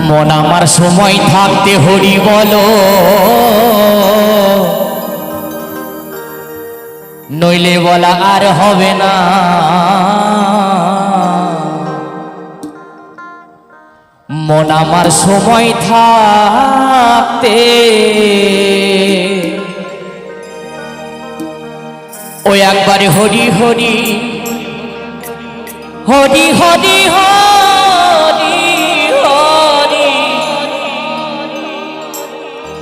মন আমার সময় থাকতে হরি বলো, নইলে বলা আর হবে না। মন আমার সময় থাকতে ওই একবারে হরি হরি হরি হরি হরি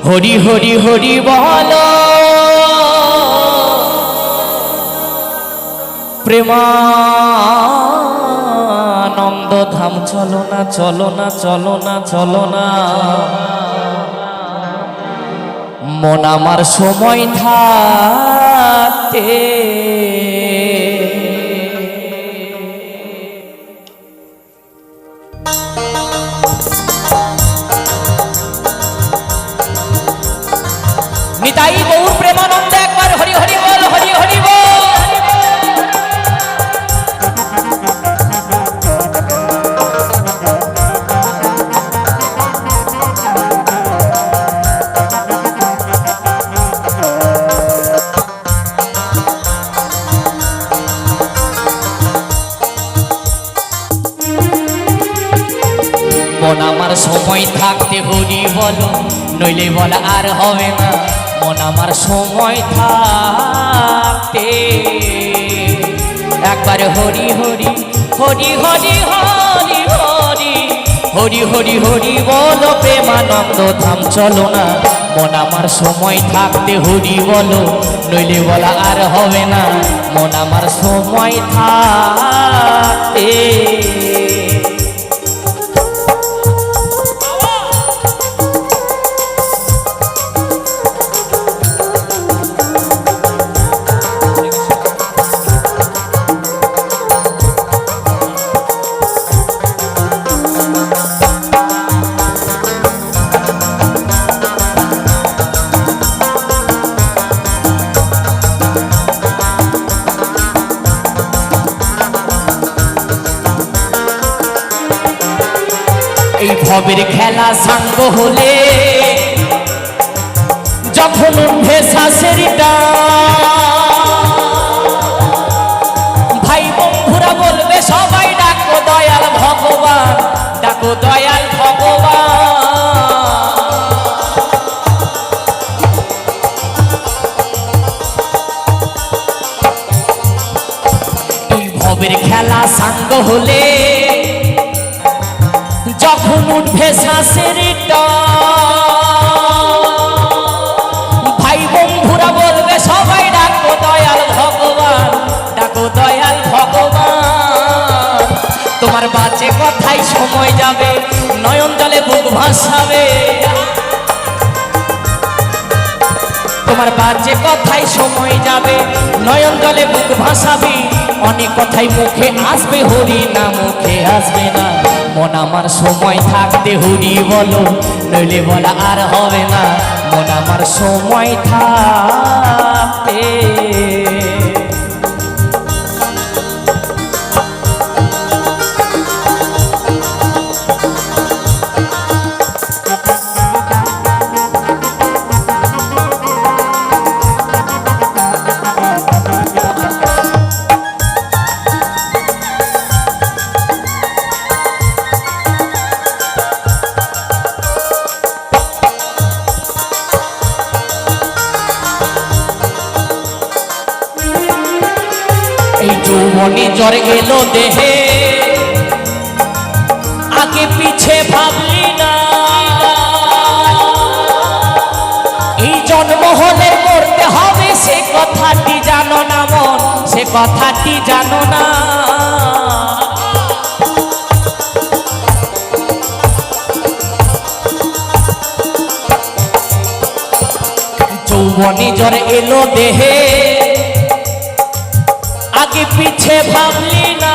হরি হরি হরি বলো। প্রেমানন্দ ধাম চলো না চলো না চলো না চলো না। মন আমার সময় থাকতে নিতাই গৌর প্রেমানন্দ একবার হরি হরি বল, হরি হরি বল। মন আমার সময় থাকতে হরি বলো, নইলে বলা আর হবে না। মন আমার সময় থাকতে একবার হরি হরি হরি হরি হরি হরি হরি হরি হরি বলো। প্রেমানন্দ ধাম চলো না। মন আমার সময় থাকতে হরি বলো, নইলে বলা আর হবে না। মন আমার সময় থাকতে এই ভবের খেলা সাঙ্গ হলে যখন উঠে শ্বাসের ভাই বন্ধুরা বলবে সবাই ডাকো দয়াল ভগবান, ডাকো দয়াল ভগবান। এই ভবের খেলা সাঙ্গ হলে যখন উঠবে শ্বাসের ভাই বন্ধুরা বলবে সবাই ডাকো দয়াল ভগবান, ডাকো দয়াল ভগবান। তোমার বাঁচে কথাই সময় যাবে, নয়ন জলে বুক ভাসাবে। তোমার বাজে কথাই সময় যাবে, নয়ন জলে বুক ভাসাবি। অনেক কথাই মুখে আসবে, হরি না মুখে আসবে না। মন আমার সময় থাকতে হরি বলো, নইলে বলা আর হবে না। মন আমার সময় থাকতে যৌবনে জ্বর এলো দেহে, আগে পিছে ভাবলি না। এই জন্ম হলে মরতে হবে, সে কথাটি জানো না মন, সে কথাটি জানো না। যৌবনে জ্বর এলো দেহে, আগে পিছে ভাবলি না।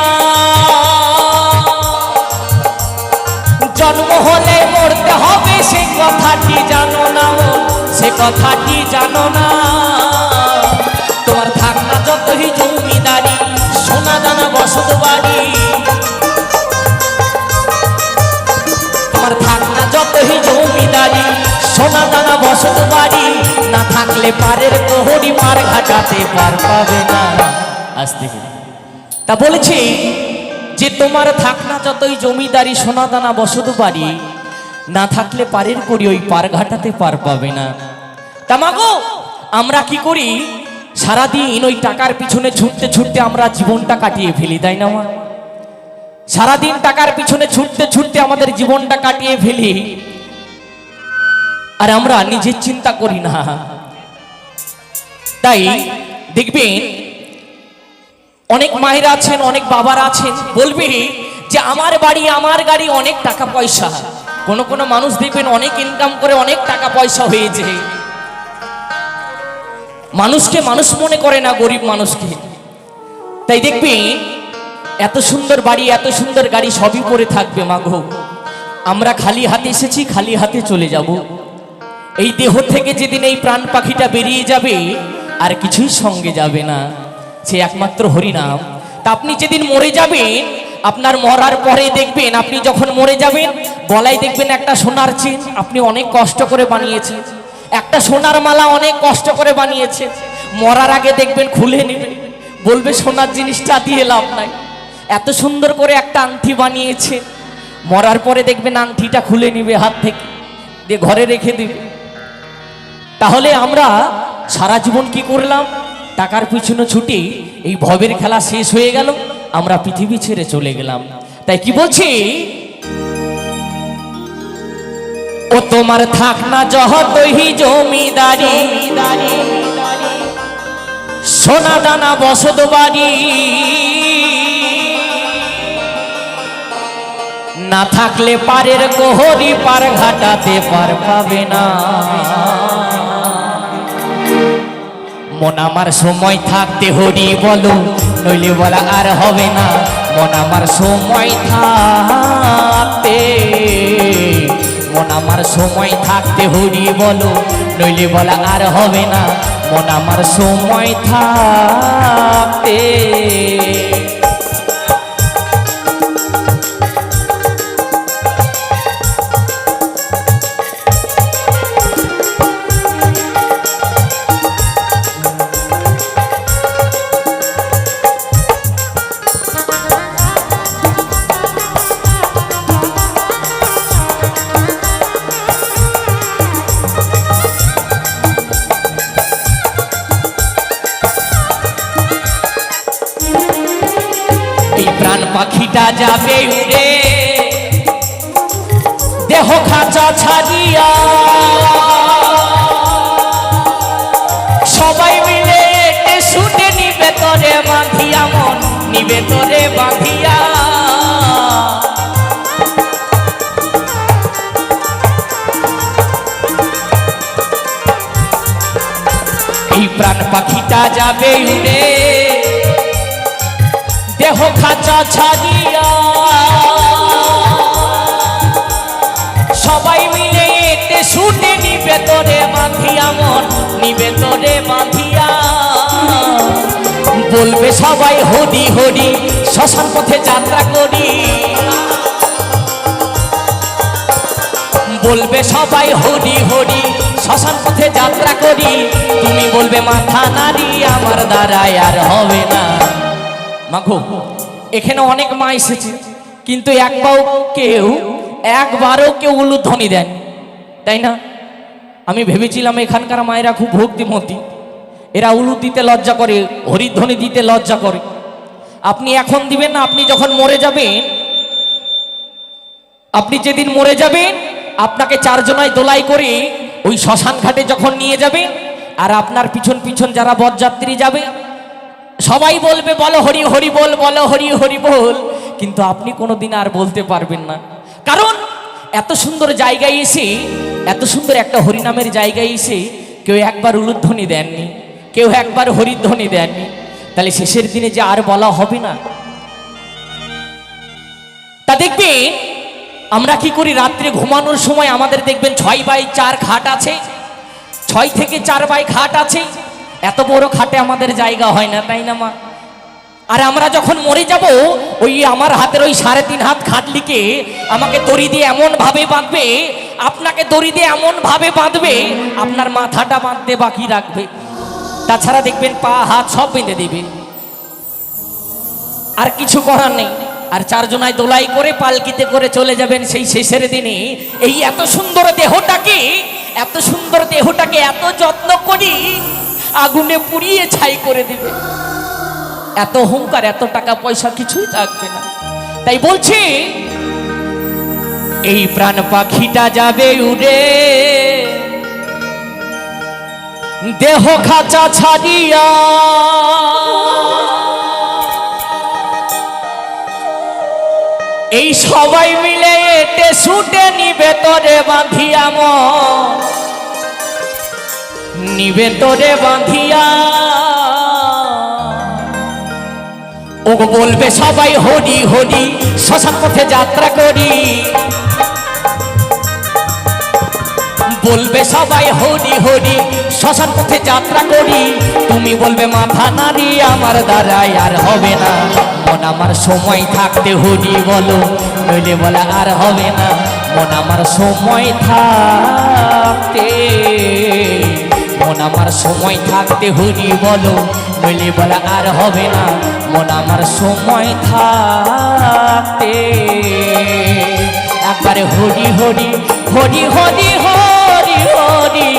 জন্ম হলে মরতে হবে, সে কথাটি জানো না, সে কথাটি জানো না। তোমার থাকনা যতই জমিদারি, সোনা দানা বসত বাড়ি, তোমার থাকনা যতই জমিদারি সোনা দানা বসত বাড়ি না থাকলে পারের কোহরি পার ঘাটাতে পার পাবে না। আসতে তা বলেছি যে তোমার থাক না যতই জমিদারি সোনা দানা বসত বাড়ি না থাকলে পারের করি ওই পার ঘাটাতে পার পাবে না। তা মাগো আমরা কি করি সারাদিন ওই টাকার পিছনে ছুটতে ছুটতে আমরা জীবনটা কাটিয়ে ফেলি, তাই না মা? সারাদিন টাকার পিছনে ছুটতে ছুটতে আমাদের জীবনটা কাটিয়ে ফেলি আর আমরা নিজের চিন্তা করি না। তাই দেখবেন অনেক মায়েরা আছেন, অনেক বাবারা আছেন, বলবে যে আমার বাড়ি আমার গাড়ি অনেক টাকা পয়সা। কোনো কোনো মানুষ দেখবেন অনেক ইনকাম করে অনেক টাকা পয়সা হয়েছে, মানুষকে মানুষ মনে করে না, গরিব মানুষকে। তাই দেখবেন এত সুন্দর বাড়ি এত সুন্দর গাড়ি সবই পরে থাকবে মাগো, আমরা খালি হাতে এসেছি খালি হাতে চলে যাব। এই দেহ থেকে যেদিন এই প্রাণ পাখিটা বেরিয়ে যাবে আর কিছুই সঙ্গে যাবে না, সে একমাত্র হরিনাম। তা আপনি যেদিন মরে যাবেন আপনার মরার পরে দেখবেন আপনি যখন মরে যাবেন গলায় দেখবেন একটা সোনার চেন আপনি অনেক কষ্ট করে বানিয়েছেন, একটা সোনার মালা অনেক কষ্ট করে বানিয়েছে, মরার আগে দেখবেন খুলে নেবে, বলবে সোনার জিনিসটা দিয়ে লাভ নাই। এত সুন্দর করে একটা আংটি বানিয়েছে, মরার পরে দেখবেন আংটিটা খুলে নিবে হাত থেকে, দিয়ে ঘরে রেখে দিবে। তাহলে আমরা সারা জীবন কি করলাম? টাকার পিছনে ছুটি এই ভবের খেলা শেষ হয়ে গেল, আমরা পৃথিবী ছেড়ে চলে গেলাম। তাই কি বলছি, ও তোমার থাক না যতই জমিদারি সোনা দানা বসত বাড়ি না থাকলে পারের কোহরি পার ঘাটাতে পার পাবে না। মন আমার সময় থাকতে হরি বলো, নইলে বলা আর হবে না। মন আমার সময় থাকতে, মন আমার সময় থাকতে হরি বলো, নইলে বলা আর হবে না। মন আমার সময় থাকতে। প্রাণ পাখিটা যাবে উড়ে দেহ খাঁচা ছাড়িয়া, সবাই মিলে শুটে নিবে তোরে বাঁধিয়া, মন নিবে তোরে বাঁধিয়া। এই প্রাণ পাখিটা যাবে উড়ে দেহ খাঁচা ছাড়িয়া, সবাই মিলে এতে শুটে নিবে তোরে বাঁধিয়া, মন নিবে তোরে বাঁধিয়া। বলবে সবাই হরি হরি শ্মশান পথে যাত্রা করি, বলবে সবাই হরি হরি শ্মশান পথে যাত্রা করি। তুমি বলবে মাথা নাড়ি আমার দ্বারায় আর হবে না। মাগো এখানে অনেক মা এসেছে কিন্তু একবারও কেউ উলুধ্বনি দেন, তাই না? আমি ভেবেছিলাম এখানকার মায়েরা খুব ভক্তিমতী, এরা উলু দিতে লজ্জা করে, হরিধ্বনি দিতে লজ্জা করে। আপনি এখন দিবেন না, আপনি যখন মরে যাবেন, আপনি যেদিন মরে যাবেন আপনাকে চারজনায় দোলাই করে ওই শ্মশান ঘাটে যখন নিয়ে যাবেন আর আপনার পিছন পিছন যারা বরযাত্রী যাবে সবাই বলবে বলো হরি হরি বল, বলো হরি হরি বল, কিন্তু আপনি কোনোদিন আর বলতে পারবেন না। কারণ এত সুন্দর জায়গায় এসে, এত সুন্দর একটা হরিনামের জায়গায় এসে কেউ একবার উলুধ্বনি দেননি, কেউ একবার হরিধ্বনি দেননি, তাহলে শেষের দিনে যে আর বলা হবে না। তা দেখবেন আমরা কি করি, রাত্রে ঘুমানোর সময় আমাদের দেখবেন 6x4 খাট আছে, 6 থেকে 4 বাই খাট আছে। এত বড় খাটে আমাদের জায়গা হয় না, তাই না মা? আর আমরা যখন মরে যাব ওই আমার হাতের ওই 3.5 হাত খাটলিকে আমাকে দড়ি দিয়ে এমন ভাবে বাঁধবে, আপনাকে দড়ি দিয়ে এমন ভাবে বাঁধবে, আপনার মাথাটা বাঁধতে বাকি রাখবে, তাছাড়া দেখবেন পা হাত সব বেঁধে দিবে, আর কিছু করার নেই। আর 4 জনায় দোলাই করে পালকিতে করে চলে যাবেন সেই শেষের দিনে। এই এত সুন্দর দেহটাকে, এত সুন্দর দেহটাকে এত যত্ন করি আগুনে পুড়িয়ে ছাই করে দিবে। এত অহংকার, এত টাকা পয়সা কিছুই থাকবে না। তাই বলছি এই প্রাণ পাখিটা যাবে উড়ে দেহ খাঁচা ছাড়িয়া, এই সবাই মিলে এটে ছুটে নিবে তোরে বাঁধিয়া, নিবে তোরে বাঁধিয়া। ও বলবে সবাই হরি হরি, শ্মশান পথে যাত্রা করি, বলবে সবাই হরি হরি, শ্মশান পথে যাত্রা করি। তুমি বলবে মাথা নাড়ি আমার দ্বারাই আর হবে না, মন আমার সময় থাকতে হরি বলো, নইলে বলা আর হবে না। মন আমার সময় থাকতে, মন আমার সময় থাকতে হরি বলো, নইলে বলা আর হবে না। মন আমার সময় থাকতে একবারে হরি হরি হরি হরি হরি হরি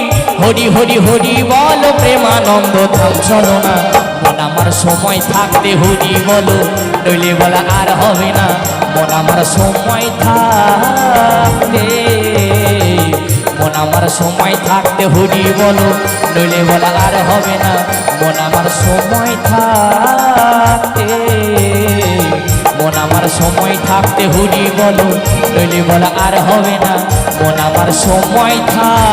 হরি হরি হরি বলো, প্রেমানন্দ ধাম চলো না। মন আমার সময় থাকতে হরি বলো, নইলে বলা আর হবে না। মন আমার সময় থাকতে, মন আমার সময় থাকতে হরি বলো, নইলে বলা আর হবে না। মন আমার সময় থাকতে, মন আমার সময় থাকতে হরি বলো, নইলে বলা আর হবে না। মন আমার সময় থাক